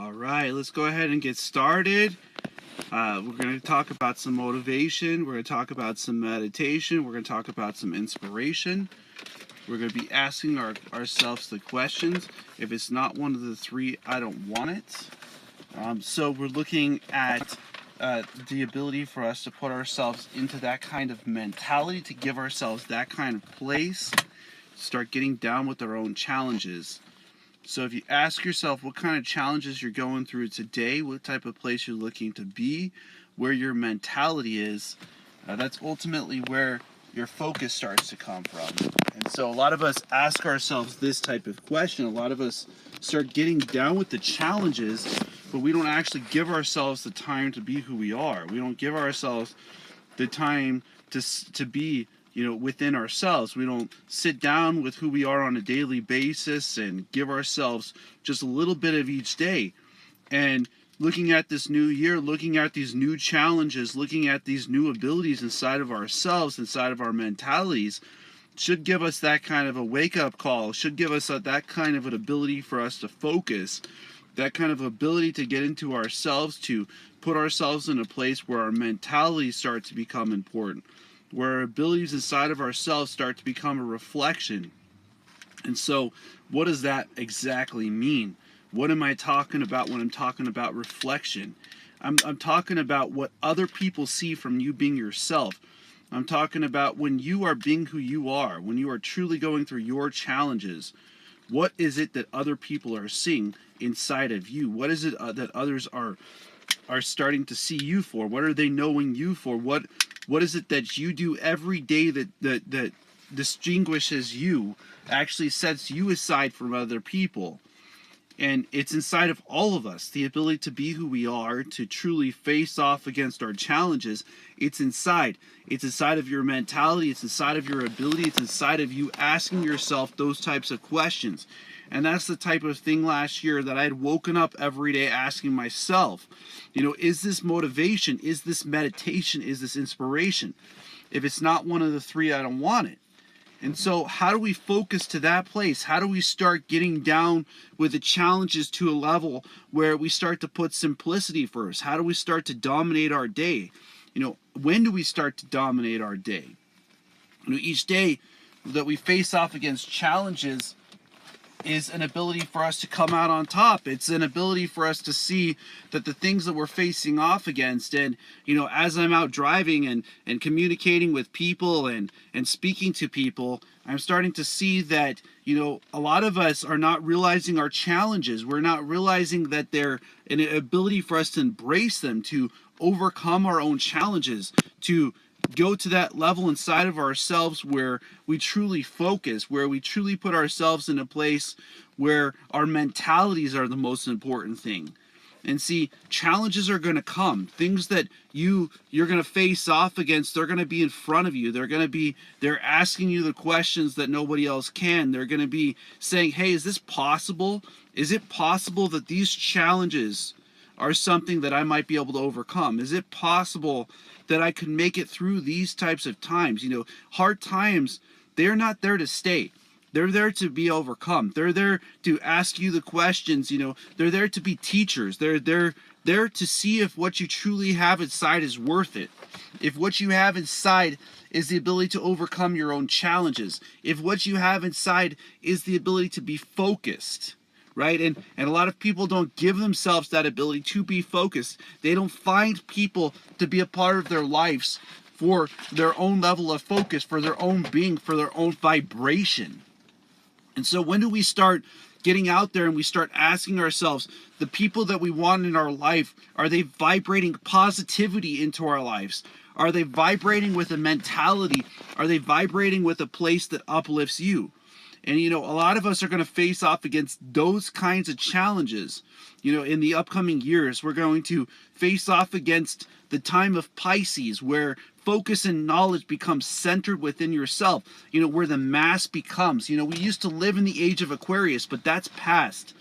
All right, let's go ahead and get started. We're going to talk about some motivation. We're going to talk about some meditation. We're going to talk about some inspiration. We're going to be asking ourselves the questions. If it's not one of the three, I don't want it. So we're looking at the ability for us to put ourselves into that kind of mentality, to give ourselves that kind of place, start getting down with our own challenges. So if you ask yourself what kind of challenges you're going through today, what type of place you're looking to be, where your mentality is, that's ultimately where your focus starts to come from. And so a lot of us ask ourselves this type of question. A lot of us start getting down with the challenges, but we don't actually give ourselves the time to be who we are. We don't give ourselves the time to be within ourselves. We don't sit down with who we are on a daily basis and give ourselves just a little bit of each day. And looking at this new year, looking at these new challenges, looking at these new abilities inside of ourselves, inside of our mentalities, should give us that kind of a wake-up call, should give us that kind of an ability for us to focus, that kind of ability to get into ourselves, to put ourselves in a place where our mentality starts to become important, where our abilities inside of ourselves start to become a reflection. And so what does that exactly mean? What am I talking about when I'm talking about reflection? I'm talking about what other people see from you being yourself. I'm talking about when you are being who you are, when you are truly going through your challenges. What is it that other people are seeing inside of you? What is it that others are starting to see you for? What are they knowing you for? What is it that you do every day that distinguishes you, actually sets you aside from other people? And it's inside of all of us, the ability to be who we are, to truly face off against our challenges. It's inside. It's inside of your mentality. It's inside of your ability. It's inside of you asking yourself those types of questions. And that's the type of thing last year that I had woken up every day asking myself, is this motivation? Is this meditation? Is this inspiration? If it's not one of the three, I don't want it. And so how do we focus to that place? How do we start getting down with the challenges to a level where we start to put simplicity first? How do we start to dominate our day? When do we start to dominate our day? Each day that we face off against challenges is an ability for us to come out on top. It's an ability for us to see that the things that we're facing off against, and as I'm out driving and communicating with people and speaking to people, I'm starting to see that a lot of us are not realizing our challenges. We're not realizing that they're an ability for us to embrace them, to overcome our own challenges, to go to that level inside of ourselves where we truly focus, where we truly put ourselves in a place where our mentalities are the most important thing. And see, challenges are going to come. Things that you're going to face off against, they're going to be in front of you. They're asking you the questions that nobody else can. They're going to be saying, hey, is this possible? Is it possible that these challenges are something that I might be able to overcome? Is it possible that I can make it through these types of times? Hard times, they're not there to stay. They're there to be overcome. They're there to ask you the questions. They're there to be teachers. They're there to see if what you truly have inside is worth it. If what you have inside is the ability to overcome your own challenges. If what you have inside is the ability to be focused. Right? And a lot of people don't give themselves that ability to be focused. They don't find people to be a part of their lives for their own level of focus, for their own being, for their own vibration. And so when do we start getting out there and we start asking ourselves, the people that we want in our life, are they vibrating positivity into our lives? Are they vibrating with a mentality? Are they vibrating with a place that uplifts you? And a lot of us are going to face off against those kinds of challenges. In the upcoming years, we're going to face off against the time of Pisces, where focus and knowledge becomes centered within yourself, where the mass becomes. We used to live in the age of Aquarius, but that's past.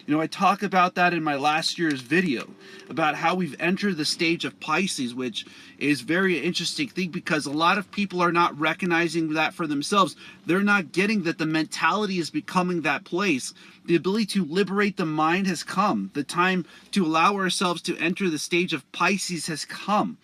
I talk about that in my last year's video about how we've entered the stage of Pisces, which is very interesting thing because a lot of people are not recognizing that for themselves. They're not getting that the mentality is becoming that place. The ability to liberate the mind has come. The time to allow ourselves to enter the stage of Pisces has come.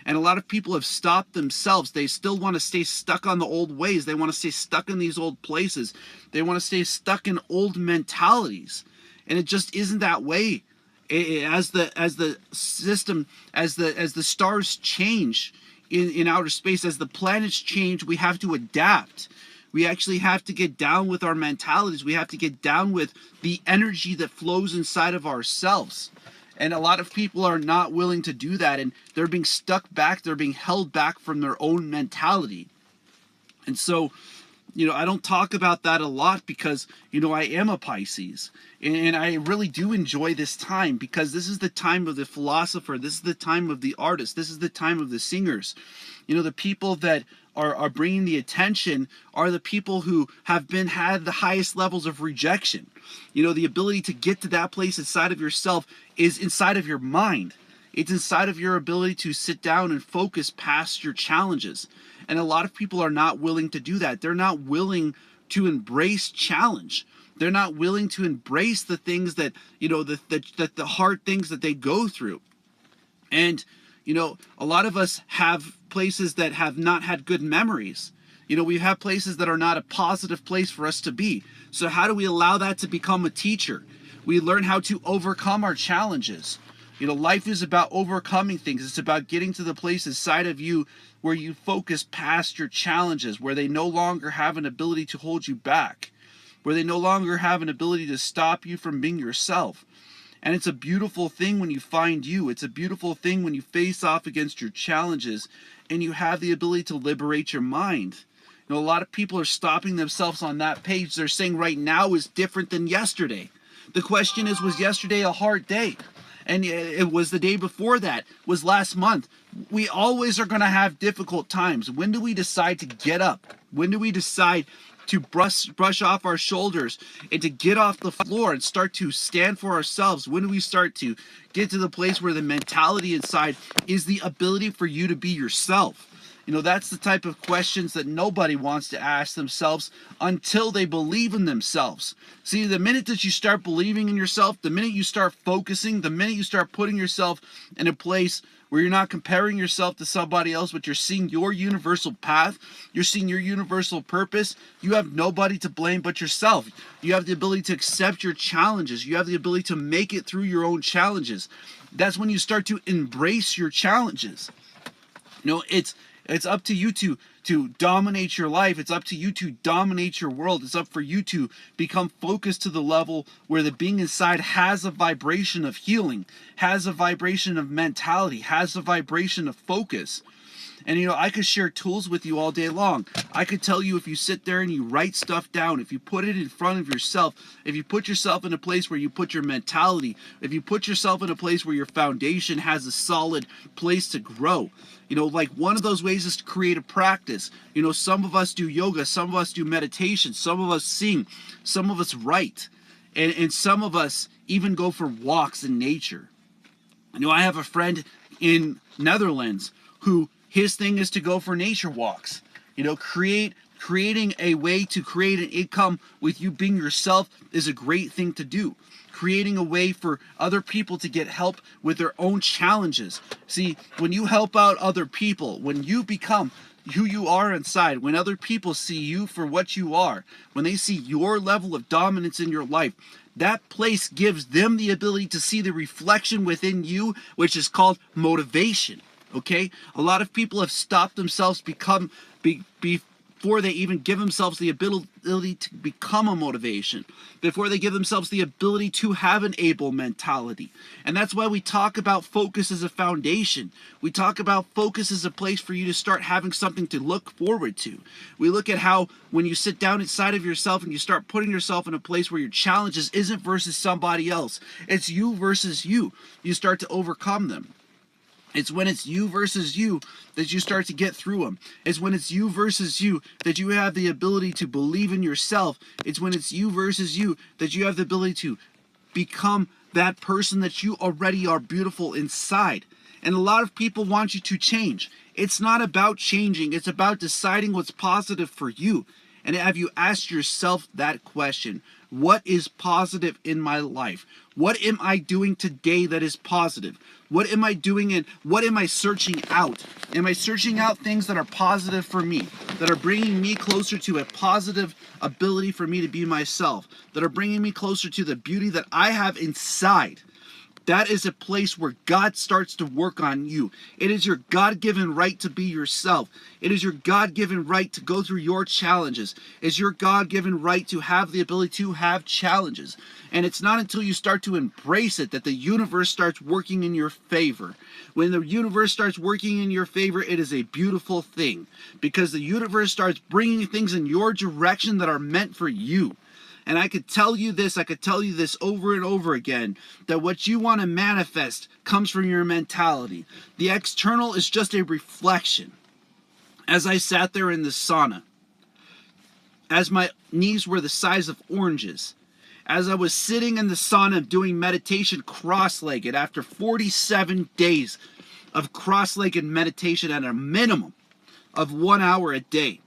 And a lot of people have stopped themselves. They still want to stay stuck on the old ways. They want to stay stuck in these old places. They want to stay stuck in old mentalities. And it just isn't that way. As the system, as the stars change in outer space, as the planets change, we have to adapt. We actually have to get down with our mentalities. We have to get down with the energy that flows inside of ourselves. And a lot of people are not willing to do that, and they're being stuck back, they're being held back from their own mentality. And so, I don't talk about that a lot because, I am a Pisces. And I really do enjoy this time because this is the time of the philosopher, this is the time of the artist, this is the time of the singers. The people that are bringing the attention are the people who have had the highest levels of rejection. The ability to get to that place inside of yourself is inside of your mind. It's inside of your ability to sit down and focus past your challenges. And a lot of people are not willing to do that. They're not willing to embrace challenge. They're not willing to embrace the things that, the hard things that they go through. And, a lot of us have places that have not had good memories. We have places that are not a positive place for us to be. So how do we allow that to become a teacher? We learn how to overcome our challenges. Life is about overcoming things. It's about getting to the place inside of you where you focus past your challenges, where they no longer have an ability to hold you back, where they no longer have an ability to stop you from being yourself. And it's a beautiful thing when you find you. It's a beautiful thing when you face off against your challenges and you have the ability to liberate your mind. A lot of people are stopping themselves on that page. They're saying right now is different than yesterday. The question is, was yesterday a hard day? And it was the day before that, was last month. We always are going to have difficult times. When do we decide to get up? When do we decide to brush off our shoulders and to get off the floor and start to stand for ourselves? When do we start to get to the place where the mentality inside is the ability for you to be yourself? That's the type of questions that nobody wants to ask themselves until they believe in themselves. See, the minute that you start believing in yourself, the minute you start focusing, the minute you start putting yourself in a place where you're not comparing yourself to somebody else, but you're seeing your universal path, you're seeing your universal purpose, you have nobody to blame but yourself. You have the ability to accept your challenges. You have the ability to make it through your own challenges. That's when you start to embrace your challenges. It's up to you to dominate your life. It's up to you to dominate your world. It's up for you to become focused to the level where the being inside has a vibration of healing, has a vibration of mentality, has a vibration of focus. And I could share tools with you all day long. I could tell you, if you sit there and you write stuff down, if you put it in front of yourself, if you put yourself in a place where you put your mentality, if you put yourself in a place where your foundation has a solid place to grow, like one of those ways is to create a practice. Some of us do yoga, some of us do meditation, some of us sing, some of us write, and some of us even go for walks in nature. I have a friend in Netherlands who his thing is to go for nature walks. Creating a way to create an income with you being yourself is a great thing to do. Creating a way for other people to get help with their own challenges. See, when you help out other people, when you become who you are inside, when other people see you for what you are, when they see your level of dominance in your life, that place gives them the ability to see the reflection within you, which is called motivation. Okay, a lot of people have stopped themselves before they even give themselves the ability to become a motivation, before they give themselves the ability to have an able mentality. And that's why we talk about focus as a foundation. We talk about focus as a place for you to start having something to look forward to. We look at how when you sit down inside of yourself and you start putting yourself in a place where your challenges isn't versus somebody else, it's you versus you. You start to overcome them. It's when it's you versus you that you start to get through them. It's when it's you versus you that you have the ability to believe in yourself. It's when it's you versus you that you have the ability to become that person that you already are beautiful inside. And a lot of people want you to change. It's not about changing. It's about deciding what's positive for you. And have you asked yourself that question? What is positive in my life? What am I doing today that is positive? What am I doing and what am I searching out? Am I searching out things that are positive for me, that are bringing me closer to a positive ability for me to be myself, that are bringing me closer to the beauty that I have inside? That is a place where God starts to work on you. It is your God-given right to be yourself. It is your God-given right to go through your challenges. It's your God-given right to have the ability to have challenges. And it's not until you start to embrace it that the universe starts working in your favor. When the universe starts working in your favor, it is a beautiful thing, because the universe starts bringing things in your direction that are meant for you. And I could tell you this over and over again, that what you want to manifest comes from your mentality. The external is just a reflection. As I sat there in the sauna, as my knees were the size of oranges, as I was sitting in the sauna doing meditation cross-legged after 47 days of cross-legged meditation at a minimum of 1 hour a day,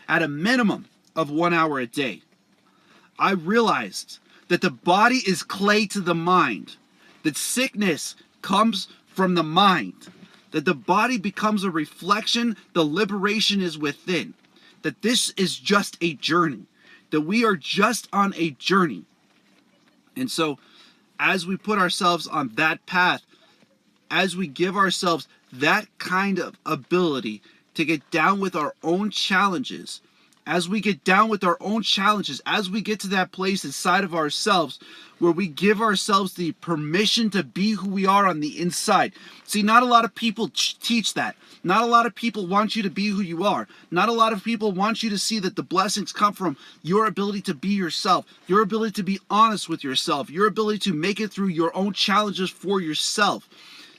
at a minimum of 1 hour a day, I realized that the body is clay to the mind, that sickness comes from the mind, that the body becomes a reflection, the liberation is within, that this is just a journey, that we are just on a journey. And so as we put ourselves on that path, as we give ourselves that kind of ability to get down with our own challenges, as we get down with our own challenges, as we get to that place inside of ourselves where we give ourselves the permission to be who we are on the inside. See, not a lot of people teach that. Not a lot of people want you to be who you are. Not a lot of people want you to see that the blessings come from your ability to be yourself, your ability to be honest with yourself, your ability to make it through your own challenges for yourself.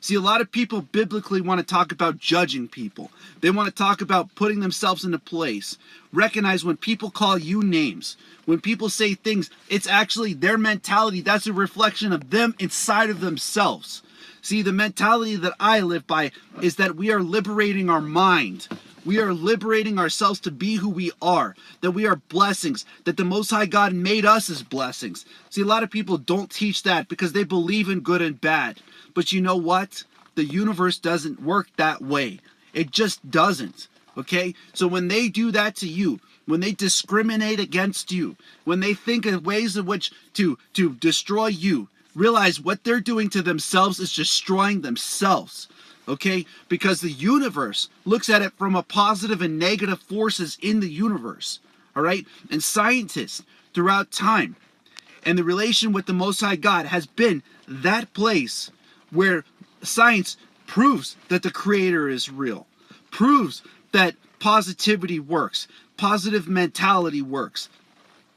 See, a lot of people biblically want to talk about judging people. They want to talk about putting themselves into place. Recognize when people call you names, when people say things, it's actually their mentality. That's a reflection of them inside of themselves. See, the mentality that I live by is that we are liberating our mind. We are liberating ourselves to be who we are, that we are blessings, that the Most High God made us as blessings. See, a lot of people don't teach that because they believe in good and bad. But you know what? The universe doesn't work that way. It just doesn't. Okay? So when they do that to you, when they discriminate against you, when they think of ways in which to destroy you, realize what they're doing to themselves is destroying themselves. Okay? Because the universe looks at it from a positive and negative forces in the universe. All right? And scientists throughout time and the relation with the Most High God has been that place where science proves that the Creator is real, proves that positivity works, positive mentality works.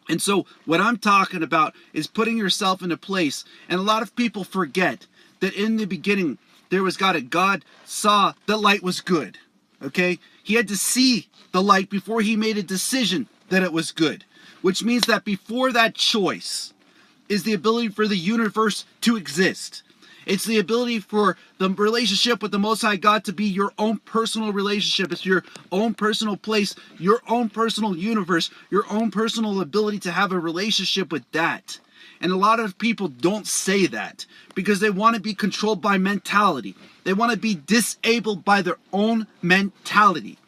And so what I'm talking about is putting yourself in a place, and a lot of people forget that in the beginning there was God. God saw the light was good, okay? He had to see the light before he made a decision that it was good, which means that before that choice is the ability for the universe to exist. It's the ability for the relationship with the Most High God to be your own personal relationship. It's your own personal place, your own personal universe, your own personal ability to have a relationship with that. And a lot of people don't say that because they want to be controlled by mentality. They want to be disabled by their own mentality.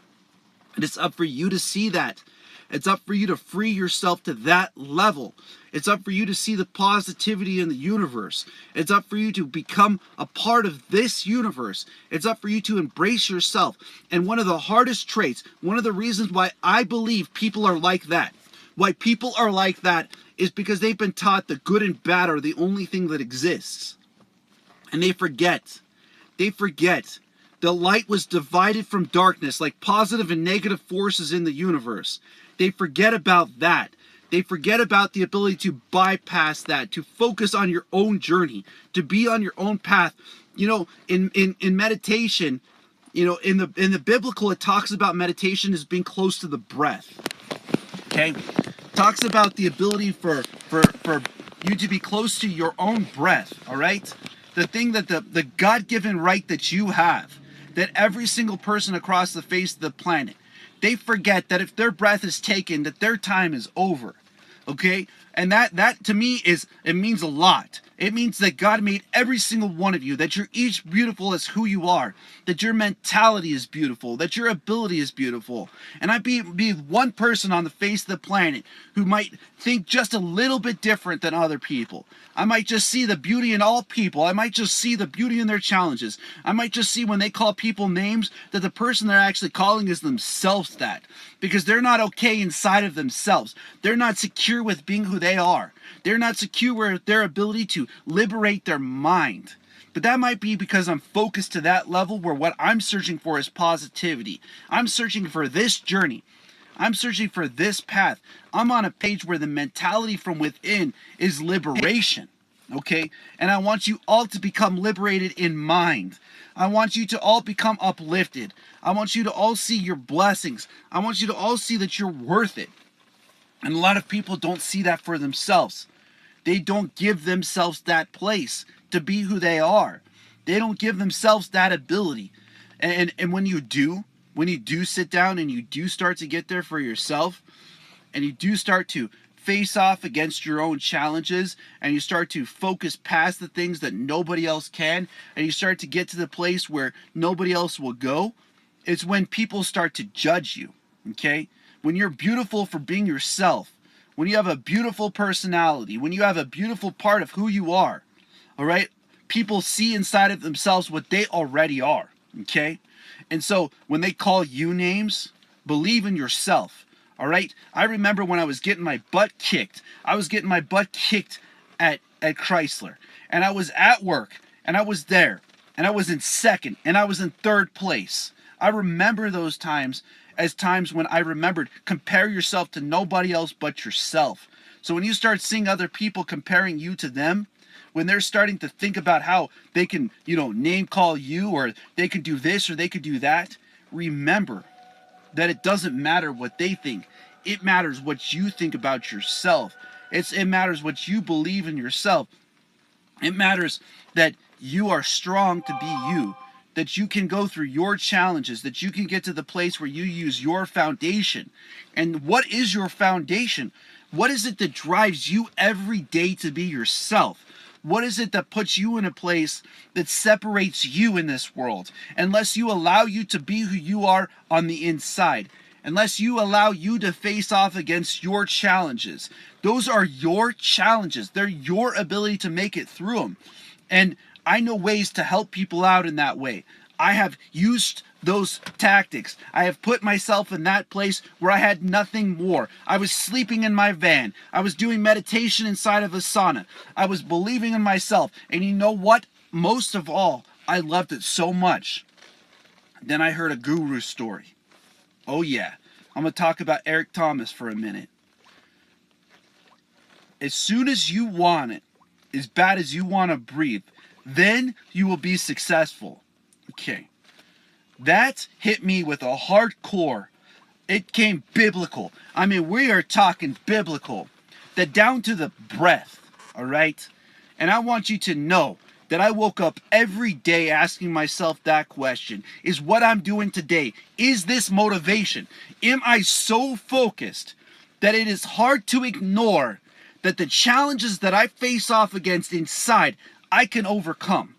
And it's up for you to see that. It's up for you to free yourself to that level. It's up for you to see the positivity in the universe. It's up for you to become a part of this universe. It's up for you to embrace yourself. And one of the hardest traits, one of the reasons why I believe people are like that, is because they've been taught that good and bad are the only thing that exists. And they forget. The light was divided from darkness, like positive and negative forces in the universe. They forget about that. They forget about the ability to bypass that, to focus on your own journey, to be on your own path. You know, in meditation, you know, in the biblical, it talks about meditation as being close to the breath. Okay? Talks about the ability for you to be close to your own breath, all right? The thing that the God-given right that you have, that every single person across the face of the planet, they forget that if their breath is taken, that their time is over, okay? And that to me it means a lot. It means that God made every single one of you, that you're each beautiful as who you are, that your mentality is beautiful, that your ability is beautiful. And I'd be one person on the face of the planet who might think just a little bit different than other people. I might just see the beauty in all people. I might just see the beauty in their challenges. I might just see when they call people names that the person they're actually calling is themselves that. Because they're not okay inside of themselves. They're not secure with being who they are. They're not secure with their ability to liberate their mind. But that might be because I'm focused to that level where what I'm searching for is positivity. I'm searching for this journey. I'm searching for this path. I'm on a page where the mentality from within is liberation, okay? And I want you all to become liberated in mind. I want you to all become uplifted. I want you to all see your blessings. I want you to all see that you're worth it. And a lot of people don't see that for themselves. They don't give themselves that place to be who they are. They don't give themselves that ability. And when you do sit down and you do start to get there for yourself, and you do start to face off against your own challenges, and you start to focus past the things that nobody else can, and you start to get to the place where nobody else will go, it's when people start to judge you, okay? When you're beautiful for being yourself, when you have a beautiful personality, when you have a beautiful part of who you are, all right? People see inside of themselves what they already are, okay? And so when they call you names, believe in yourself, all right? I remember when I was getting my butt kicked. I was getting my butt kicked at Chrysler. And I was at work, and I was there, and I was in second, and I was in third place. I remember those times as times when I remembered, compare yourself to nobody else but yourself. So when you start seeing other people comparing you to them, when they're starting to think about how they can, name call you, or they can do this or they could do that, remember that it doesn't matter what they think. It matters what you think about yourself. It matters what you believe in yourself. It matters that you are strong to be you, that you can go through your challenges, that you can get to the place where you use your foundation. And what is your foundation? What is it that drives you every day to be yourself? What is it that puts you in a place that separates you in this world? Unless you allow you to be who you are on the inside. Unless you allow you to face off against your challenges. Those are your challenges. They're your ability to make it through them. And I know ways to help people out in that way. I have used those tactics. I have put myself in that place where I had nothing more. I was sleeping in my van. I was doing meditation inside of a sauna. I was believing in myself. And you know what? Most of all, I loved it so much. Then I heard a guru story. Oh yeah, I'm going to talk about Eric Thomas for a minute. As soon as you want it, as bad as you want to breathe, then you will be successful. Okay. That hit me with a hardcore. It came biblical. I mean, we are talking biblical. That down to the breath, all right? And I want you to know that I woke up every day asking myself that question. Is what I'm doing today, is this motivation? Am I so focused that it is hard to ignore that the challenges that I face off against inside, I can overcome?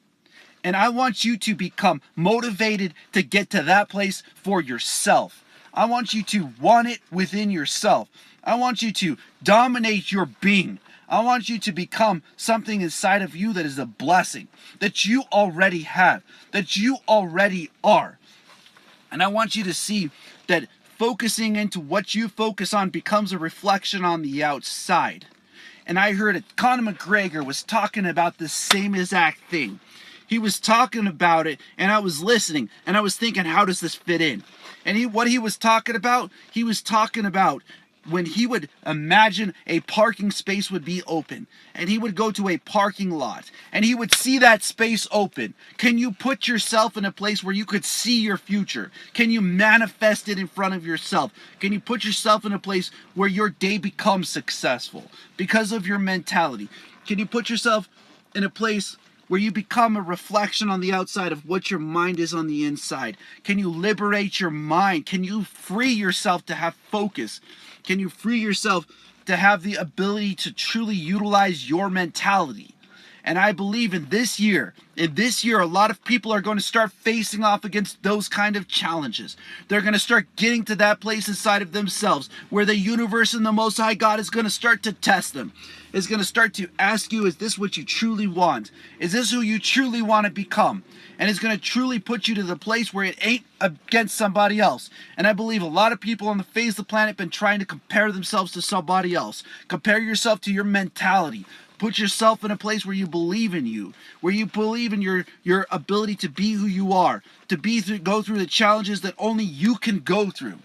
And I want you to become motivated to get to that place for yourself. I want you to want it within yourself. I want you to dominate your being. I want you to become something inside of you that is a blessing, that you already have, that you already are. And I want you to see that focusing into what you focus on becomes a reflection on the outside. And I heard it, Conor McGregor was talking about the same exact thing. He was talking about it, and I was listening, and I was thinking, how does this fit in? And what he was talking about when he would imagine a parking space would be open, and he would go to a parking lot and he would see that space open, can you put yourself in a place where you could see your future? Can you manifest it in front of yourself? Can you put yourself in a place where your day becomes successful because of your mentality? Can you put yourself in a place where you become a reflection on the outside of what your mind is on the inside? Can you liberate your mind? Can you free yourself to have focus? Can you free yourself to have the ability to truly utilize your mentality? And I believe in this year, a lot of people are going to start facing off against those kind of challenges. They're going to start getting to that place inside of themselves where the universe and the Most High God is going to start to test them. Is going to start to ask you, is this what you truly want? Is this who you truly want to become? And it's going to truly put you to the place where it ain't against somebody else. And I believe a lot of people on the face of the planet have been trying to compare themselves to somebody else. Compare yourself to your mentality. Put yourself in a place where you believe in you, where you believe in your ability to be who you are, to go through the challenges that only you can go through.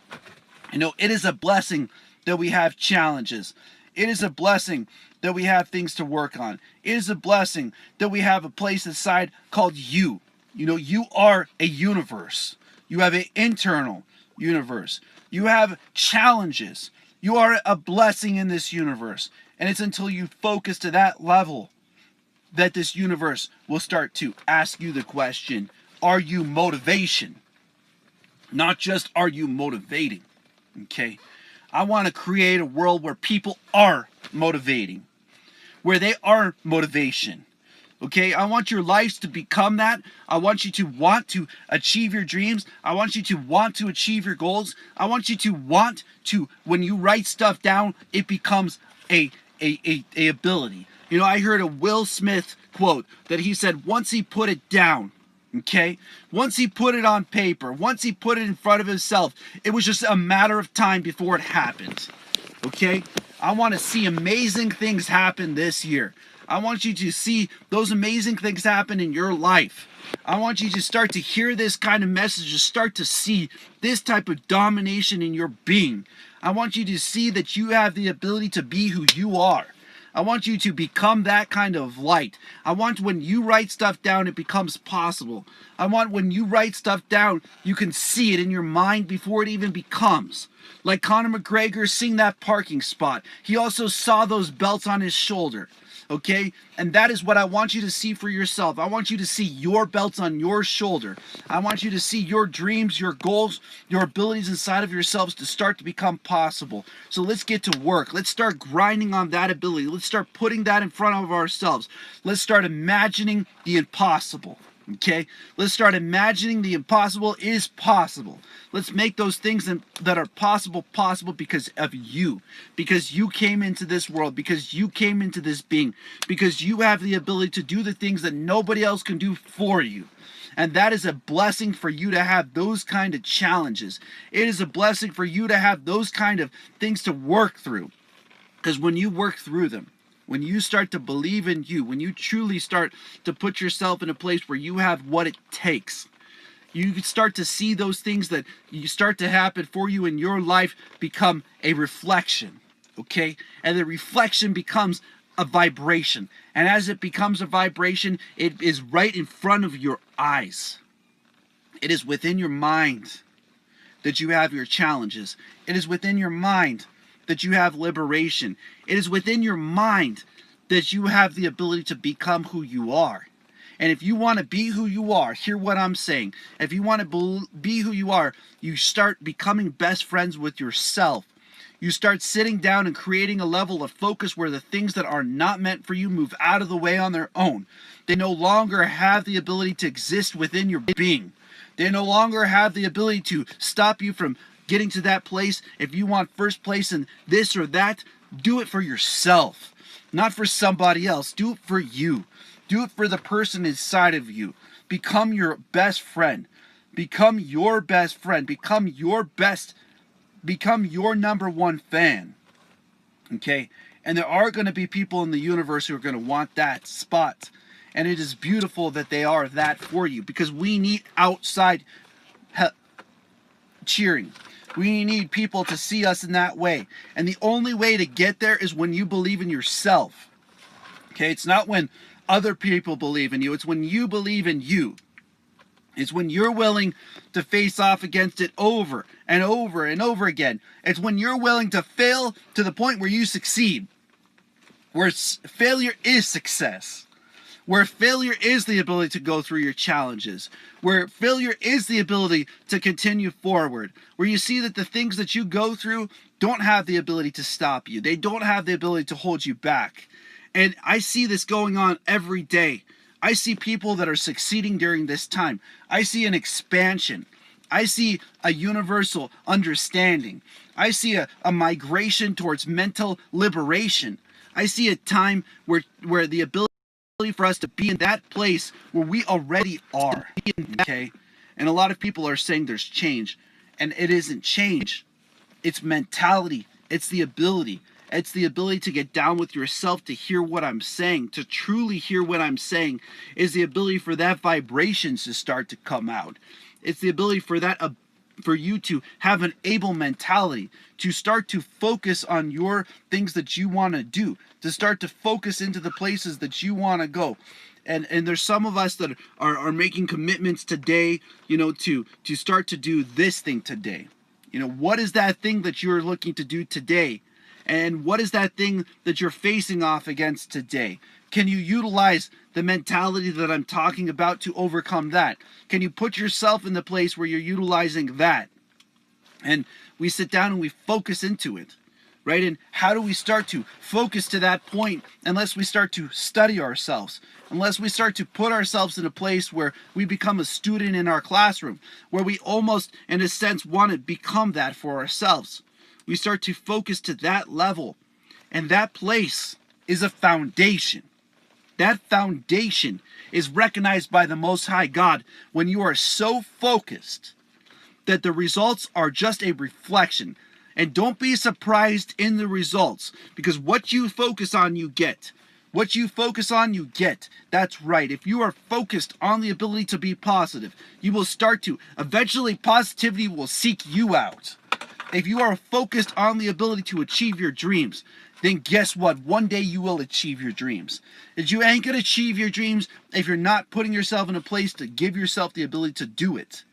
You know, it is a blessing that we have challenges. It is a blessing that we have things to work on. It is a blessing that we have a place inside called you. You know, you are a universe. You have an internal universe. You have challenges. You are a blessing in this universe. And it's until you focus to that level that this universe will start to ask you the question, are you motivation? Not just are you motivating, okay? I want to create a world where people are motivating, where they are motivation, okay? I want your lives to become that. I want you to want to achieve your dreams. I want you to want to achieve your goals. I want you to want to, when you write stuff down, it becomes a ability. You know, I heard a Will Smith quote that he said, once he put it down, okay, once he put it on paper, once he put it in front of himself, it was just a matter of time before it happened. Okay, I want to see amazing things happen this year. I want you to see those amazing things happen in your life. I want you to start to hear this kind of message, start to see this type of domination in your being. I want you to see that you have the ability to be who you are. I want you to become that kind of light. I want when you write stuff down, it becomes possible. I want when you write stuff down, you can see it in your mind before it even becomes. Like Conor McGregor seeing that parking spot. He also saw those belts on his shoulder. Okay? And that is what I want you to see for yourself. I want you to see your belts on your shoulder. I want you to see your dreams, your goals, your abilities inside of yourselves to start to become possible. So let's get to work. Let's start grinding on that ability. Let's start putting that in front of ourselves. Let's start imagining the impossible. Okay? Let's start imagining the impossible is possible. Let's make those things that are possible because of you. Because you came into this world. Because you came into this being. Because you have the ability to do the things that nobody else can do for you. And that is a blessing for you to have those kind of challenges. It is a blessing for you to have those kind of things to work through. Because when you work through them, when you start to believe in you, when you truly start to put yourself in a place where you have what it takes, you start to see those things that you start to happen for you in your life become a reflection, okay? And the reflection becomes a vibration. And as it becomes a vibration, it is right in front of your eyes. It is within your mind that you have your challenges. It is within your mind that you have liberation. It is within your mind that you have the ability to become who you are. And if you want to be who you are, hear what I'm saying. If you want to be who you are, you start becoming best friends with yourself. You start sitting down and creating a level of focus where the things that are not meant for you move out of the way on their own. They no longer have the ability to exist within your being. They no longer have the ability to stop you from getting to that place. If you want first place in this or that, do it for yourself, not for somebody else. Do it for you. Do it for the person inside of you. Become your best friend. Become your best friend. Become your number one fan. Okay? And there are going to be people in the universe who are going to want that spot. And it is beautiful that they are that for you, because we need outside cheering. We need people to see us in that way. And the only way to get there is when you believe in yourself. Okay, it's not when other people believe in you, it's when you believe in you. It's when you're willing to face off against it over and over and over again. It's when you're willing to fail to the point where you succeed. Where failure is success. Where failure is the ability to go through your challenges. Where failure is the ability to continue forward. Where you see that the things that you go through don't have the ability to stop you. They don't have the ability to hold you back. And I see this going on every day. I see people that are succeeding during this time. I see an expansion. I see a universal understanding. I see a migration towards mental liberation. I see a time where the ability for us to be in that place where we already are. Okay? And a lot of people are saying there's change. And it isn't change. It's mentality. It's the ability. It's the ability to get down with yourself, to hear what I'm saying, to truly hear what I'm saying, is the ability for that vibrations to start to come out. It's the ability for that, for you to have an able mentality, to start to focus on your things that you want to do, to start to focus into the places that you want to go. And there's some of us that are making commitments today, to start to do this thing today. What is that thing that you're looking to do today? And what is that thing that you're facing off against today? Can you utilize the mentality that I'm talking about to overcome that? Can you put yourself in the place where you're utilizing that? And we sit down and we focus into it, right? And how do we start to focus to that point unless we start to study ourselves? Unless we start to put ourselves in a place where we become a student in our classroom, where we almost, in a sense, want to become that for ourselves. We start to focus to that level. And that place is a foundation. That foundation is recognized by the Most High God when you are so focused that the results are just a reflection. And don't be surprised in the results, because what you focus on, you get. What you focus on, you get. That's right. If you are focused on the ability to be positive, you will start to. Eventually, positivity will seek you out. If you are focused on the ability to achieve your dreams, then guess what? One day you will achieve your dreams. And you ain't going to achieve your dreams if you're not putting yourself in a place to give yourself the ability to do it.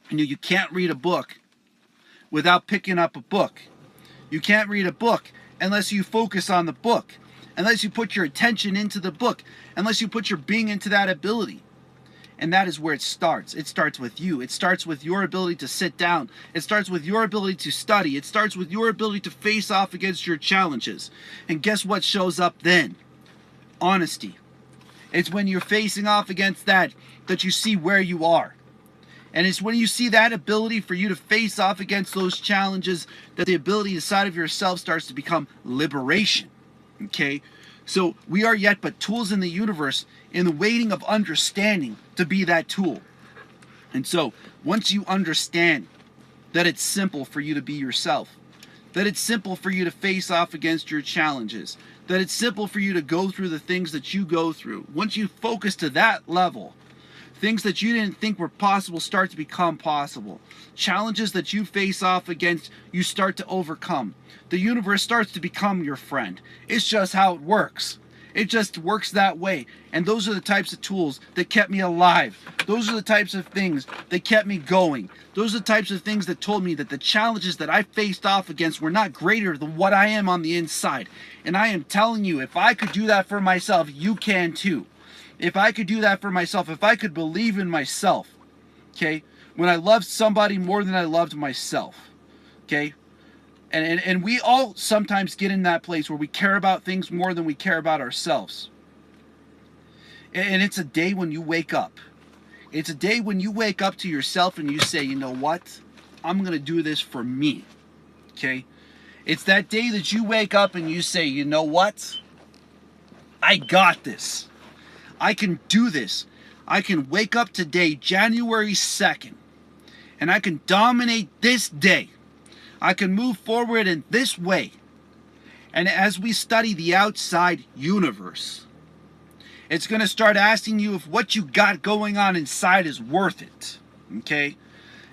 You can't read a book without picking up a book. You can't read a book unless you focus on the book, unless you put your attention into the book, unless you put your being into that ability. And that is where it starts. It starts with you. It starts with your ability to sit down. It starts with your ability to study. It starts with your ability to face off against your challenges. And guess what shows up then? Honesty. It's when you're facing off against that you see where you are. And it's when you see that ability for you to face off against those challenges that the ability inside of yourself starts to become liberation. Okay? So we are yet but tools in the universe in the waiting of understanding to be that tool. And so once you understand that it's simple for you to be yourself, that it's simple for you to face off against your challenges, that it's simple for you to go through the things that you go through, once you focus to that level, things that you didn't think were possible start to become possible. Challenges that you face off against, you start to overcome. The universe starts to become your friend. It's just how it works. It just works that way. And those are the types of tools that kept me alive. Those are the types of things that kept me going. Those are the types of things that told me that the challenges that I faced off against were not greater than what I am on the inside. And I am telling you, if I could do that for myself, you can too. If I could do that for myself, if I could believe in myself, okay, when I loved somebody more than I loved myself, okay, and we all sometimes get in that place where we care about things more than we care about ourselves. And it's a day when you wake up. It's a day when you wake up to yourself and you say, you know what, I'm going to do this for me, okay. It's that day that you wake up and you say, you know what, I got this. I can do this. I can wake up today, January 2nd, and I can dominate this day. I can move forward in this way. And as we study the outside universe, it's going to start asking you if what you got going on inside is worth it. Okay?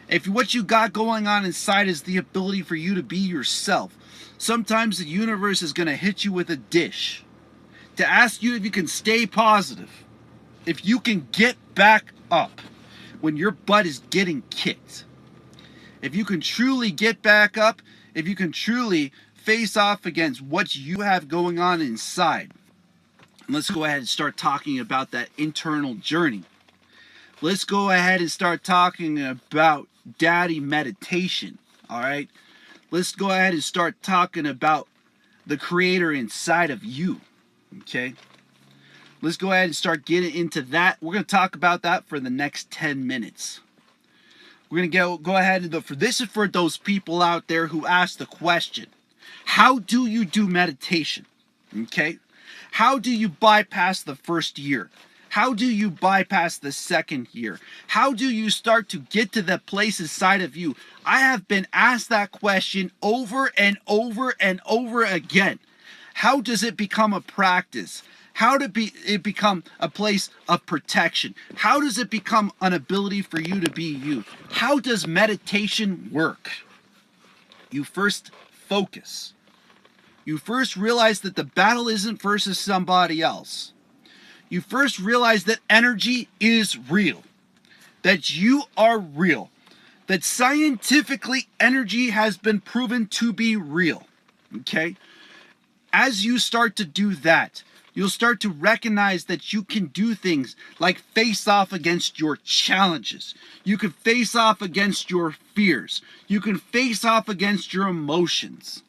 If what you got going on inside is the ability for you to be yourself, sometimes the universe is going to hit you with a dish to ask you if you can stay positive, if you can get back up when your butt is getting kicked. If you can truly get back up, if you can truly face off against what you have going on inside. Let's go ahead and start talking about that internal journey. Let's go ahead and start talking about daddy meditation, all right? Let's go ahead and start talking about the creator inside of you, okay? Let's go ahead and start getting into that. We're going to talk about that for the next 10 minutes. We're going to go ahead and this is for those people out there who ask the question, how do you do meditation? Okay? How do you bypass the first year? How do you bypass the second year? How do you start to get to that place inside of you? I have been asked that question over and over and over again. How does it become a practice? How does it become a place of protection? How does it become an ability for you to be you? How does meditation work? You first focus. You first realize that the battle isn't versus somebody else. You first realize that energy is real. That you are real. That scientifically energy has been proven to be real. Okay? As you start to do that, you'll start to recognize that you can do things like face off against your challenges. You can face off against your fears. You can face off against your emotions.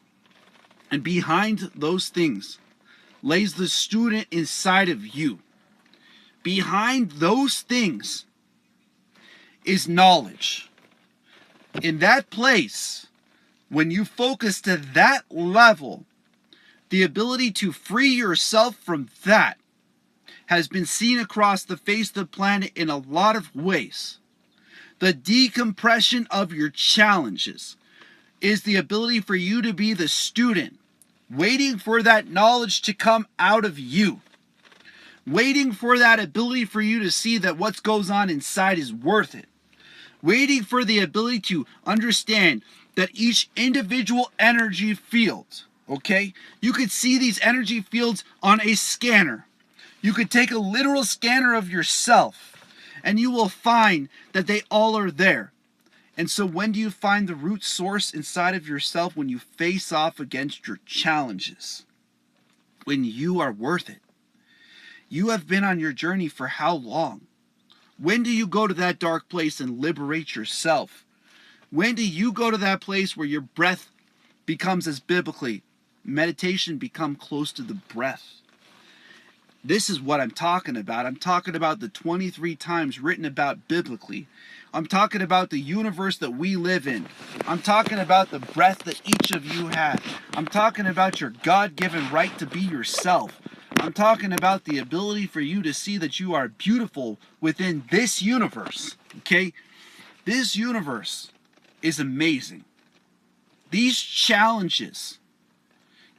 And behind those things lays the student inside of you. Behind those things is knowledge. In that place, when you focus to that level, the ability to free yourself from that has been seen across the face of the planet in a lot of ways. The decompression of your challenges is the ability for you to be the student, waiting for that knowledge to come out of you. Waiting for that ability for you to see that what goes on inside is worth it. Waiting for the ability to understand that each individual energy field, okay? You could see these energy fields on a scanner. You could take a literal scanner of yourself and you will find that they all are there. And so when do you find the root source inside of yourself? When you face off against your challenges. When you are worth it. You have been on your journey for how long? When do you go to that dark place and liberate yourself? When do you go to that place where your breath becomes as biblically, meditation become close to the breath? This is what I'm talking about. I'm talking about the 23 times written about biblically. I'm talking about the universe that we live in. I'm talking about the breath that each of you have. I'm talking about your God-given right to be yourself. I'm talking about the ability for you to see that you are beautiful within this universe. Okay? This universe is amazing. These challenges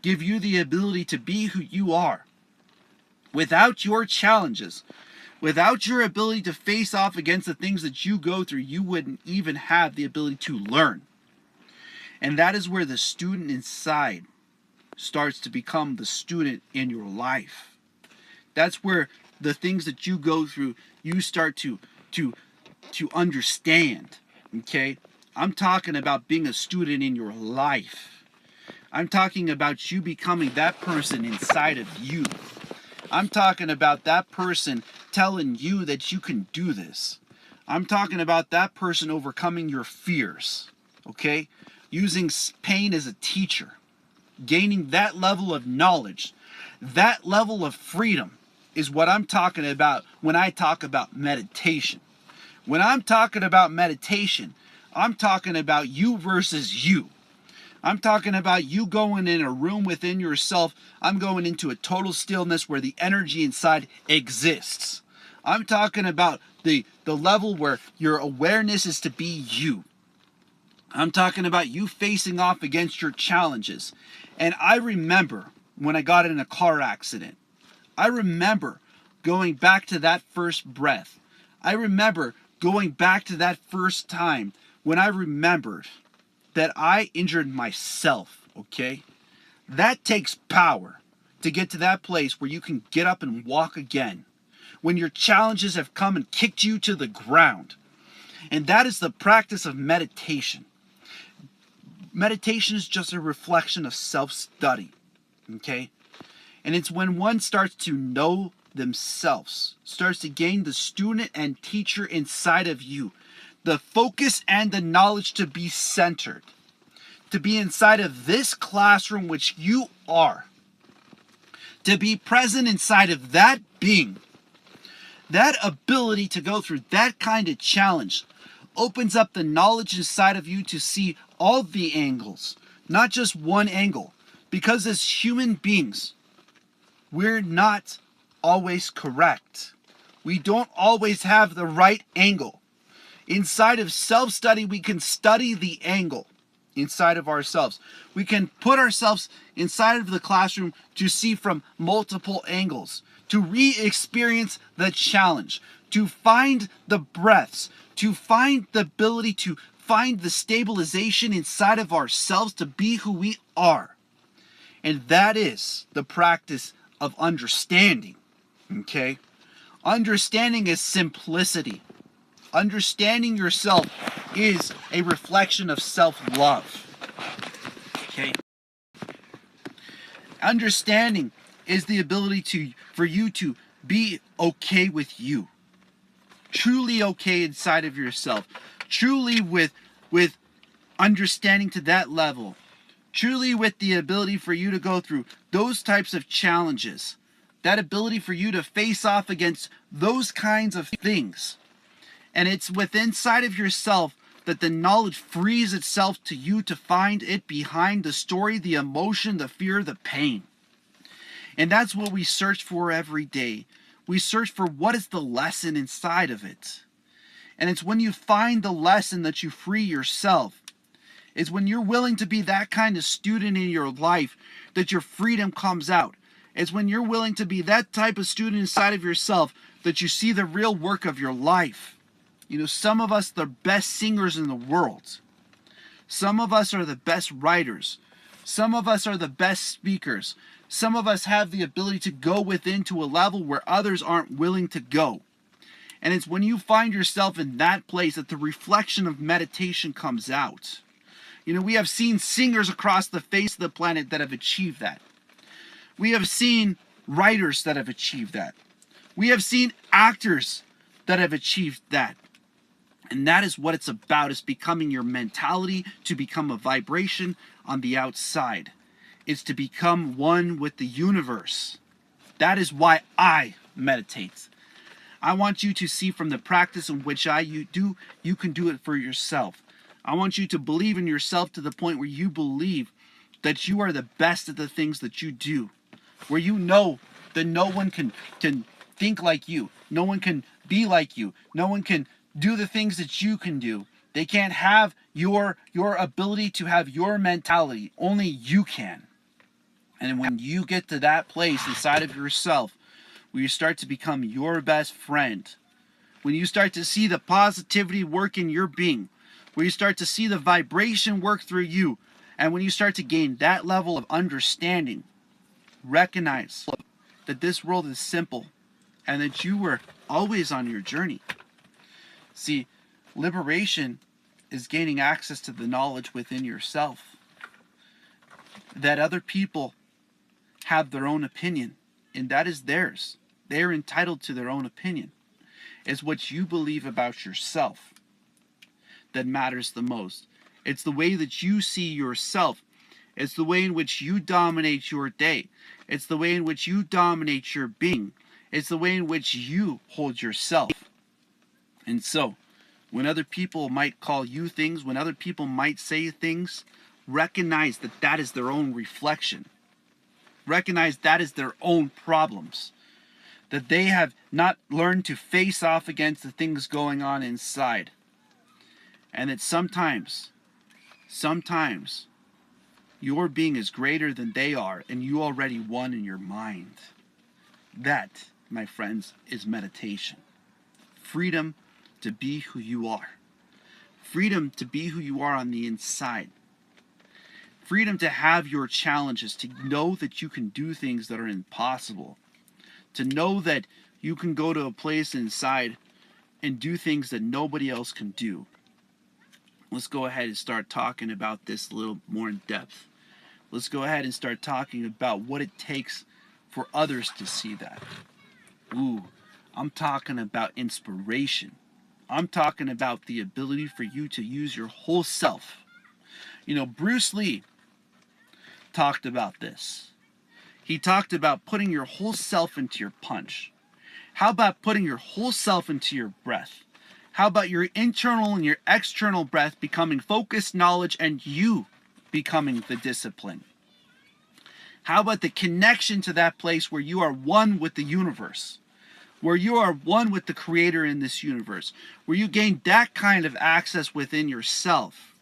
give you the ability to be who you are. Without your challenges, without your ability to face off against the things that you go through, you wouldn't even have the ability to learn. And that is where the student inside starts to become the student in your life. That's where the things that you go through, you start to understand. Okay? I'm talking about being a student in your life. I'm talking about you becoming that person inside of you. I'm talking about that person telling you that you can do this. I'm talking about that person overcoming your fears. Okay? Using pain as a teacher. Gaining that level of knowledge, that level of freedom is what I'm talking about when I talk about meditation. When I'm talking about meditation, I'm talking about you versus you. I'm talking about you going in a room within yourself. I'm going into a total stillness where the energy inside exists. I'm talking about the level where your awareness is to be you. I'm talking about you facing off against your challenges. And I remember when I got in a car accident. I remember going back to that first breath. I remember going back to that first time when I remembered that I injured myself, okay? That takes power to get to that place where you can get up and walk again. When your challenges have come and kicked you to the ground. And that is the practice of meditation. Meditation is just a reflection of self-study, okay? And it's when one starts to know themselves, starts to gain the student and teacher inside of you, the focus and the knowledge to be centered, to be inside of this classroom which you are, to be present inside of that being. That ability to go through that kind of challenge opens up the knowledge inside of you to see all the angles, not just one angle. Because as human beings, we're not always correct. We don't always have the right angle. Inside of self-study, we can study the angle inside of ourselves. We can put ourselves inside of the classroom to see from multiple angles, to re-experience the challenge, to find the breaths, to find the ability to find the stabilization inside of ourselves to be who we are. And that is the practice of understanding, okay? Understanding is simplicity. Understanding yourself is a reflection of self-love, okay? Understanding is the ability for you to be okay with you. Truly okay inside of yourself. Truly with understanding to that level. Truly with the ability for you to go through those types of challenges. That ability for you to face off against those kinds of things. And it's within inside of yourself that the knowledge frees itself to you to find it behind the story, the emotion, the fear, the pain. And that's what we search for every day. We search for what is the lesson inside of it. And it's when you find the lesson that you free yourself. It's when you're willing to be that kind of student in your life that your freedom comes out. It's when you're willing to be that type of student inside of yourself that you see the real work of your life. You know, some of us are the best singers in the world. Some of us are the best writers. Some of us are the best speakers. Some of us have the ability to go within to a level where others aren't willing to go. And it's when you find yourself in that place that the reflection of meditation comes out. You know, we have seen singers across the face of the planet that have achieved that. We have seen writers that have achieved that. We have seen actors that have achieved that. And that is what it's about, is becoming your mentality to become a vibration on the outside. It's to become one with the universe. That is why I meditate. I want you to see from the practice in which you can do it for yourself. I want you to believe in yourself to the point where you believe that you are the best at the things that you do. Where you know that no one can think like you. No one can be like you. No one can do the things that you can do. They can't have your ability to have your mentality. Only you can. And when you get to that place inside of yourself, where you start to become your best friend, when you start to see the positivity work in your being, where you start to see the vibration work through you, and when you start to gain that level of understanding, recognize that this world is simple and that you were always on your journey. See, liberation is gaining access to the knowledge within yourself. That other people have their own opinion, and that is theirs. They are entitled to their own opinion. It's what you believe about yourself that matters the most. It's the way that you see yourself. It's the way in which you dominate your day. It's the way in which you dominate your being. It's the way in which you hold yourself. And so, when other people might call you things, when other people might say things, recognize that that is their own reflection. Recognize that is their own problems. That they have not learned to face off against the things going on inside. And that sometimes, your being is greater than they are, and you already won in your mind. That, my friends, is meditation. Freedom to be who you are. Freedom to be who you are on the inside. Freedom to have your challenges, to know that you can do things that are impossible. To know that you can go to a place inside and do things that nobody else can do. Let's go ahead and start talking about this a little more in depth. Let's go ahead and start talking about what it takes for others to see that. Ooh, I'm talking about inspiration. I'm talking about the ability for you to use your whole self. You know, Bruce Lee talked about this. He talked about putting your whole self into your punch. How about putting your whole self into your breath? How about your internal and your external breath becoming focused knowledge and you becoming the discipline? How about the connection to that place where you are one with the universe? Where you are one with the creator in this universe? Where you gain that kind of access within yourself?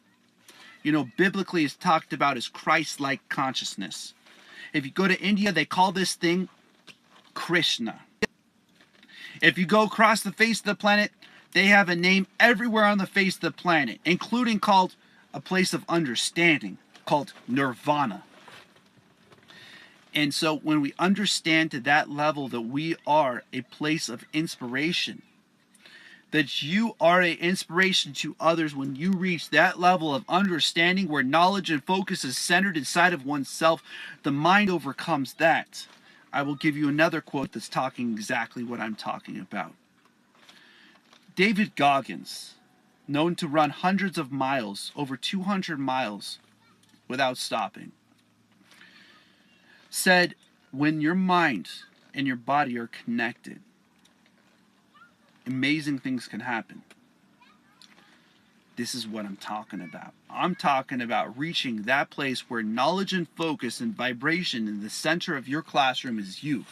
You know, biblically it's talked about as Christ-like consciousness. If you go to India, they call this thing Krishna. If you go across the face of the planet, they have a name everywhere on the face of the planet, including called a place of understanding, called Nirvana. And so when we understand to that level that we are a place of inspiration, that you are an inspiration to others, when you reach that level of understanding where knowledge and focus is centered inside of oneself, the mind overcomes that. I will give you another quote that's talking exactly what I'm talking about. David Goggins, known to run hundreds of miles, over 200 miles, without stopping, said, when your mind and your body are connected, amazing things can happen. This is what I'm talking about. I'm talking about reaching that place where knowledge and focus and vibration in the center of your classroom is you.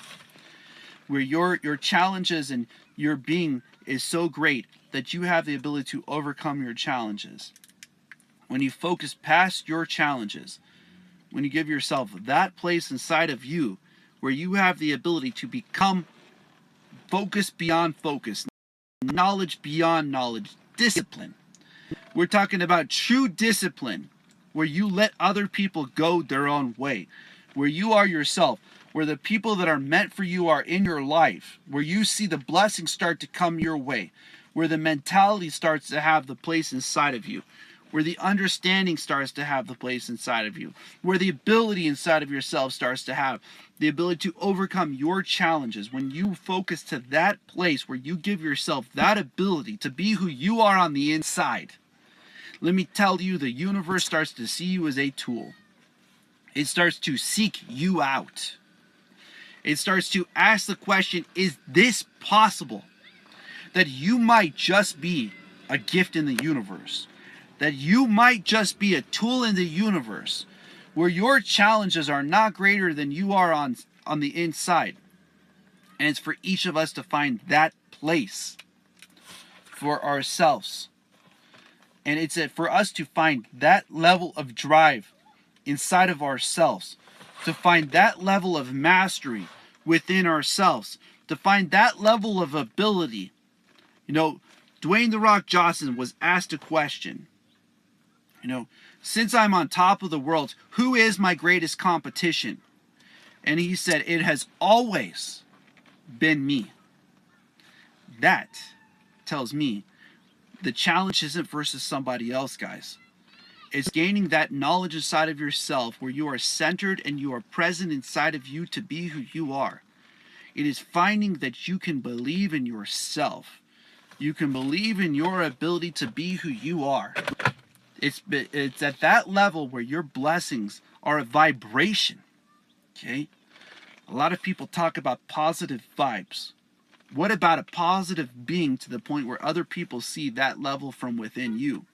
Where your challenges and your being is so great that you have the ability to overcome your challenges. When you focus past your challenges, when you give yourself that place inside of you where you have the ability to become focus beyond focus, knowledge beyond knowledge, discipline. We're talking about true discipline, where you let other people go their own way, where you are yourself, where the people that are meant for you are in your life, where you see the blessings start to come your way, where the mentality starts to have the place inside of you, where the understanding starts to have the place inside of you, where the ability inside of yourself starts to have the ability to overcome your challenges. When you focus to that place where you give yourself that ability to be who you are on the inside, let me tell you, the universe starts to see you as a tool. It starts to seek you out. It starts to ask the question, is this possible? That you might just be a gift in the universe. That you might just be a tool in the universe, where your challenges are not greater than you are on the inside. And it's for each of us to find that place for ourselves. And it's for us to find that level of drive inside of ourselves, to find that level of mastery within ourselves, to find that level of ability. You know, Dwayne "The Rock" Johnson was asked a question. You know, since I'm on top of the world, who is my greatest competition? And he said, it has always been me. That tells me the challenge isn't versus somebody else, guys. It's gaining that knowledge inside of yourself where you are centered and you are present inside of you to be who you are. It is finding that you can believe in yourself. You can believe in your ability to be who you are. It's at that level where your blessings are a vibration. Okay? A lot of people talk about positive vibes. What about a positive being to the point where other people see that level from within you?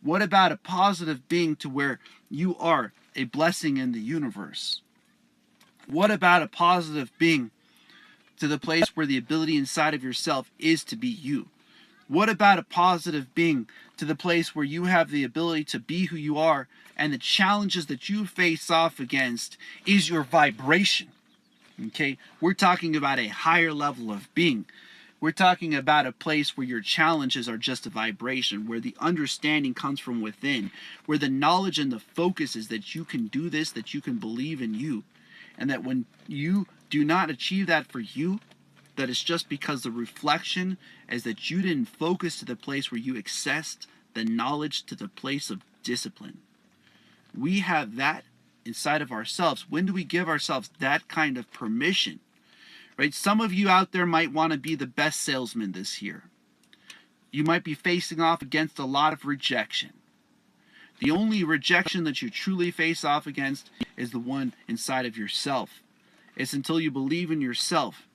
What about a positive being to where you are a blessing in the universe? What about a positive being to the place where the ability inside of yourself is to be you? What about a positive being to the place where you have the ability to be who you are, and the challenges that you face off against is your vibration? Okay, we're talking about a higher level of being. We're talking about a place where your challenges are just a vibration, where the understanding comes from within, where the knowledge and the focus is that you can do this, that you can believe in you, and that when you do not achieve that for you, that it's just because the reflection is that you didn't focus to the place where you accessed the knowledge to the place of discipline. We have that inside of ourselves. When do we give ourselves that kind of permission? Right? Some of you out there might want to be the best salesman this year. You might be facing off against a lot of rejection. The only rejection that you truly face off against is the one inside of yourself. It's until you believe in yourself.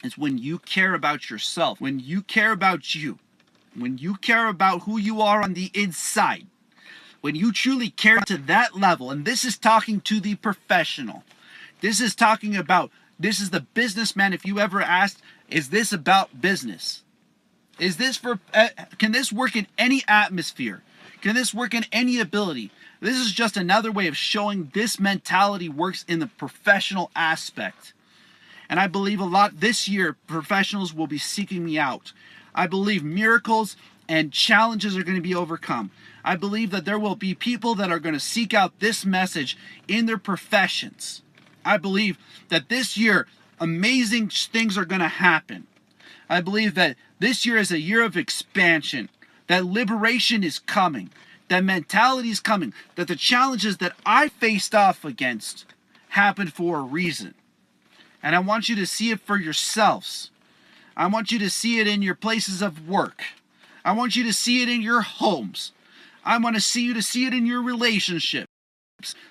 It's when you care about yourself, when you care about you, when you care about who you are on the inside, when you truly care to that level. And this is talking to the professional. This is talking about, this is the businessman. If you ever asked, is this about business? Is this for, can this work in any atmosphere? Can this work in any ability? This is just another way of showing this mentality works in the professional aspect. And I believe a lot this year, professionals will be seeking me out. I believe miracles and challenges are going to be overcome. I believe that there will be people that are going to seek out this message in their professions. I believe that this year, amazing things are going to happen. I believe that this year is a year of expansion, that liberation is coming, that mentality is coming, that the challenges that I faced off against happened for a reason. And I want you to see it for yourselves. I want you to see it in your places of work. I want you to see it in your homes. I want to see you to see it in your relationships.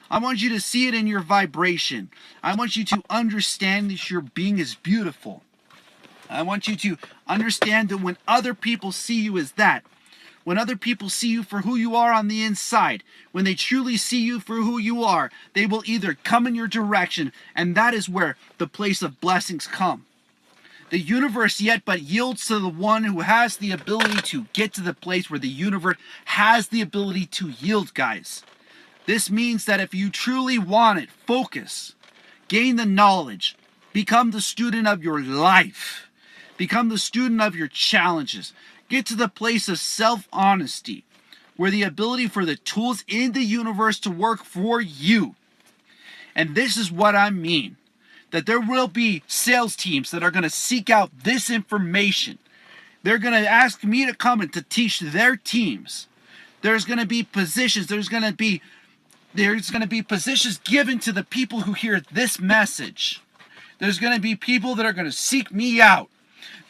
I want you to see it in your vibration. I want you to understand that your being is beautiful. I want you to understand that when other people see you as that, when other people see you for who you are on the inside, when they truly see you for who you are, they will either come in your direction, and that is where the place of blessings come. The universe yet but yields to the one who has the ability to get to the place where the universe has the ability to yield, guys. This means that if you truly want it, focus, gain the knowledge, become the student of your life, become the student of your challenges, get to the place of self-honesty, where the ability for the tools in the universe to work for you. And this is what I mean. That there will be sales teams that are going to seek out this information. They're going to ask me to come and to teach their teams. There's going to be positions. There's going to be positions given to the people who hear this message. There's going to be people that are going to seek me out.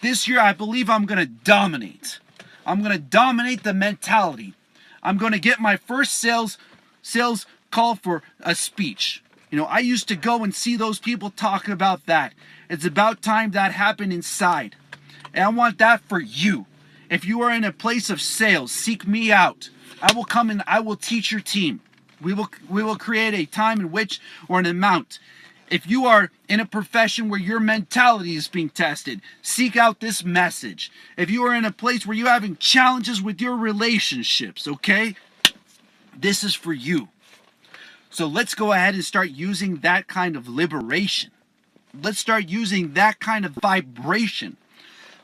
This year, I believe I'm going to dominate. I'm going to dominate the mentality. I'm going to get my first sales call for a speech. You know, I used to go and see those people talk about that. It's about time that happened inside. And I want that for you. If you are in a place of sales, seek me out. I will come and I will teach your team. We will create a time in which, or an amount. If you are in a profession where your mentality is being tested, seek out this message. If you are in a place where you're having challenges with your relationships, okay? This is for you. So let's go ahead and start using that kind of liberation. Let's start using that kind of vibration.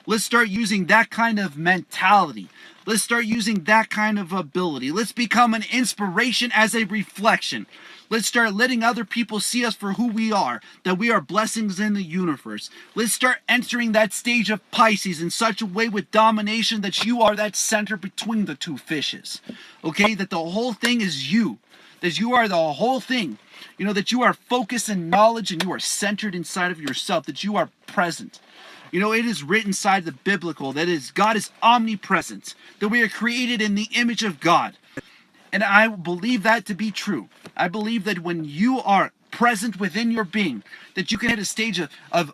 Let's start using that kind of mentality. Let's start using that kind of ability. Let's become an inspiration as a reflection. Let's start letting other people see us for who we are, that we are blessings in the universe. Let's start entering that stage of Pisces in such a way with domination that you are that center between the two fishes. Okay, that the whole thing is you. That you are the whole thing. You know, that you are focused in knowledge and you are centered inside of yourself, that you are present. You know, it is written inside the biblical that God is omnipresent, that we are created in the image of God. And I believe that to be true. I believe that when you are present within your being, that you can hit a stage of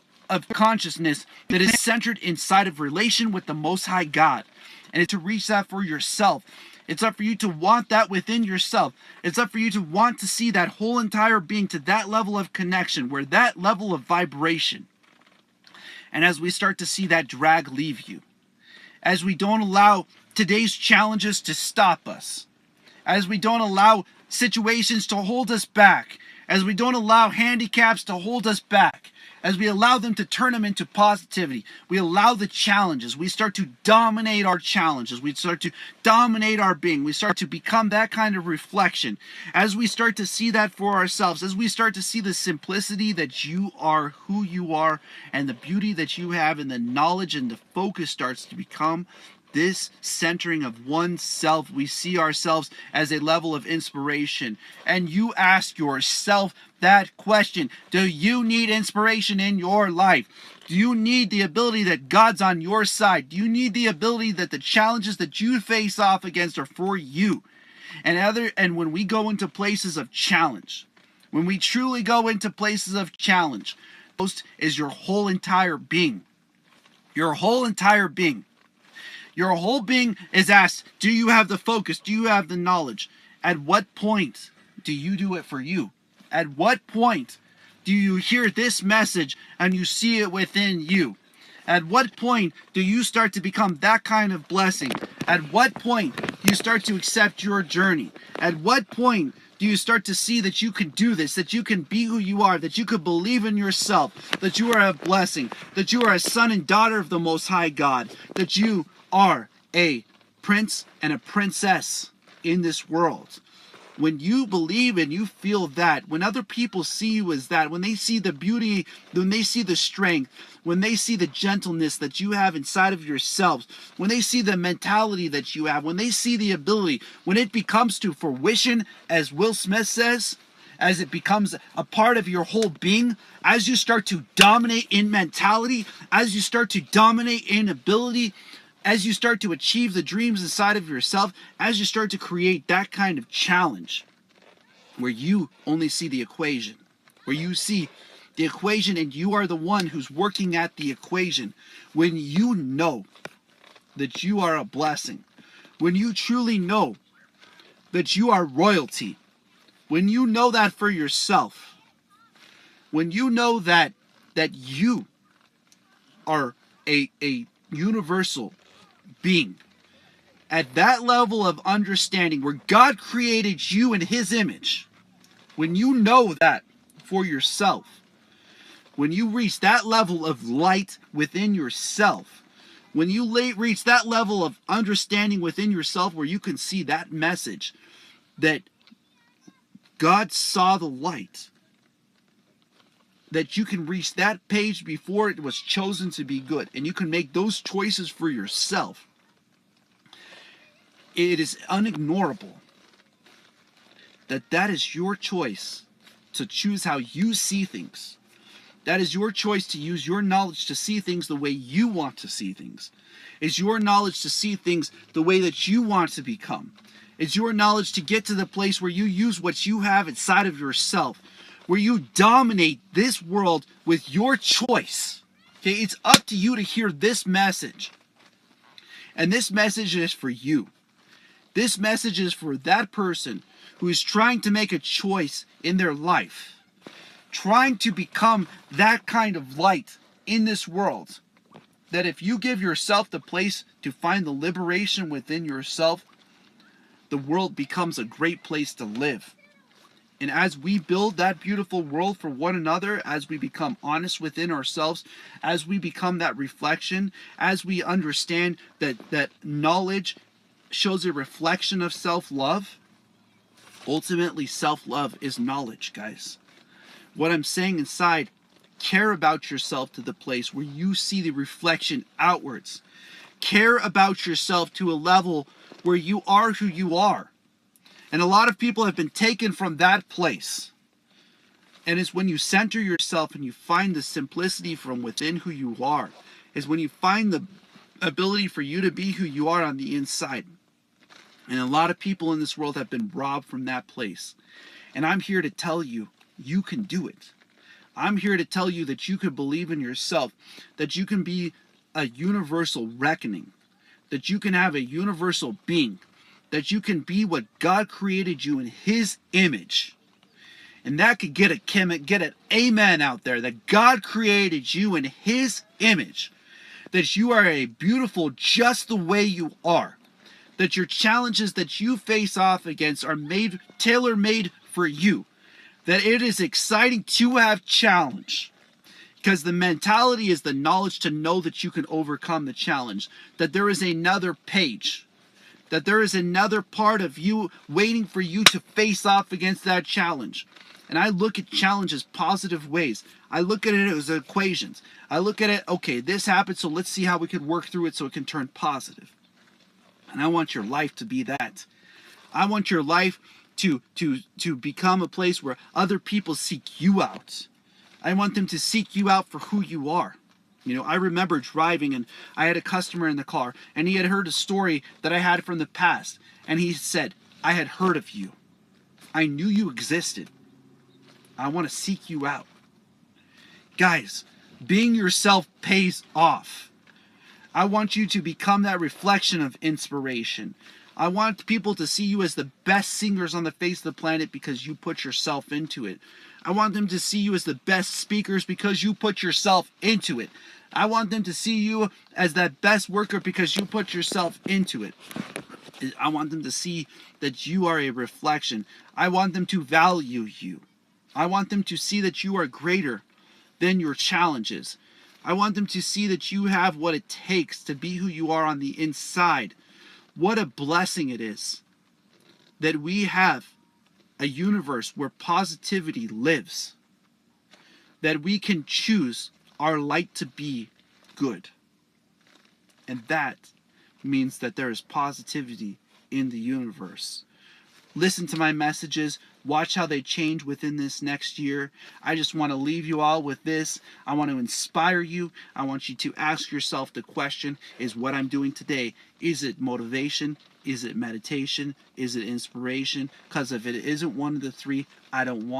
consciousness that is centered inside of relation with the Most High God. And to reach that for yourself. It's up for you to want that within yourself. It's up for you to want to see that whole entire being to that level of connection, where that level of vibration. And as we start to see that drag leave you, as we don't allow today's challenges to stop us, as we don't allow situations to hold us back, as we don't allow handicaps to hold us back, as we allow them to turn them into positivity, we allow the challenges, we start to dominate our challenges, we start to dominate our being, we start to become that kind of reflection, as we start to see that for ourselves, as we start to see the simplicity that you are who you are, and the beauty that you have, and the knowledge and the focus starts to become this centering of oneself. We see ourselves as a level of inspiration. And you ask yourself that question: do you need inspiration in your life? Do you need the ability that God's on your side? Do you need the ability that the challenges that you face off against are for you? And when we go into places of challenge, when we truly go into places of challenge, most is your whole entire being. Your whole entire being. Your whole being is asked, do you have the focus? Do you have the knowledge? At what point do you do it for you? At what point do you hear this message and you see it within you? At what point do you start to become that kind of blessing? At what point do you start to accept your journey? At what point do you start to see that you can do this, that you can be who you are, that you could believe in yourself, that you are a blessing, that you are a son and daughter of the Most High God, that you are a prince and a princess in this world? When you believe and you feel that, when other people see you as that, when they see the beauty, when they see the strength, when they see the gentleness that you have inside of yourselves, when they see the mentality that you have, when they see the ability, when it becomes to fruition, as Will Smith says, as it becomes a part of your whole being, as you start to dominate in mentality, as you start to dominate in ability, as you start to achieve the dreams inside of yourself, as you start to create that kind of challenge where you only see the equation, where you see the equation and you are the one who's working at the equation, when you know that you are a blessing, when you truly know that you are royalty, when you know that for yourself, when you know that you are a universal being, at that level of understanding where God created you in His image, when you know that for yourself, when you reach that level of light within yourself, when you reach that level of understanding within yourself where you can see that message, that God saw the light, that you can reach that page before it was chosen to be good, and you can make those choices for yourself, it is unignorable that is your choice to choose how you see things. That is your choice to use your knowledge to see things the way you want to see things. It's your knowledge to see things the way that you want to become. It's your knowledge to get to the place where you use what you have inside of yourself, where you dominate this world with your choice. Okay, it's up to you to hear this message. And this message is for you. This message is for that person who is trying to make a choice in their life, trying to become that kind of light in this world, that if you give yourself the place to find the liberation within yourself, the world becomes a great place to live. And as we build that beautiful world for one another, as we become honest within ourselves, as we become that reflection, as we understand that knowledge shows a reflection of self-love, ultimately self-love is knowledge, guys. What I'm saying inside, care about yourself to the place where you see the reflection outwards. Care about yourself to a level where you are who you are. And a lot of people have been taken from that place. And it's when you center yourself and you find the simplicity from within who you are, is when you find the ability for you to be who you are on the inside. And a lot of people in this world have been robbed from that place. And I'm here to tell you, you can do it. I'm here to tell you that you can believe in yourself, that you can be a universal reckoning, that you can have a universal being, that you can be what God created you in His image. And that could get an amen out there, that God created you in His image, that you are a beautiful just the way you are, that your challenges that you face off against are tailor-made for you, that it is exciting to have challenge. Because the mentality is the knowledge to know that you can overcome the challenge, that there is another page, that there is another part of you waiting for you to face off against that challenge. And I look at challenges positive ways. I look at it as equations. I look at it, okay, this happened, so let's see how we could work through it so it can turn positive. And I want your life to be that. I want your life to become a place where other people seek you out. I want them to seek you out for who you are. You know, I remember driving and I had a customer in the car and he had heard a story that I had from the past. And he said, I had heard of you. I knew you existed. I want to seek you out. Guys, being yourself pays off. I want you to become that reflection of inspiration. I want people to see you as the best singers on the face of the planet because you put yourself into it. I want them to see you as the best speakers because you put yourself into it. I want them to see you as that best worker because you put yourself into it. I want them to see that you are a reflection. I want them to value you. I want them to see that you are greater than your challenges. I want them to see that you have what it takes to be who you are on the inside. What a blessing it is that we have a universe where positivity lives, that we can choose our light to be good. And that means that there is positivity in the universe. Listen to my messages. Watch how they change within this next year. I just want to leave you all with this. I want to inspire you. I want you to ask yourself the question, is what I'm doing today, is it motivation? Is it meditation? Is it inspiration? Because if it isn't one of the three, I don't want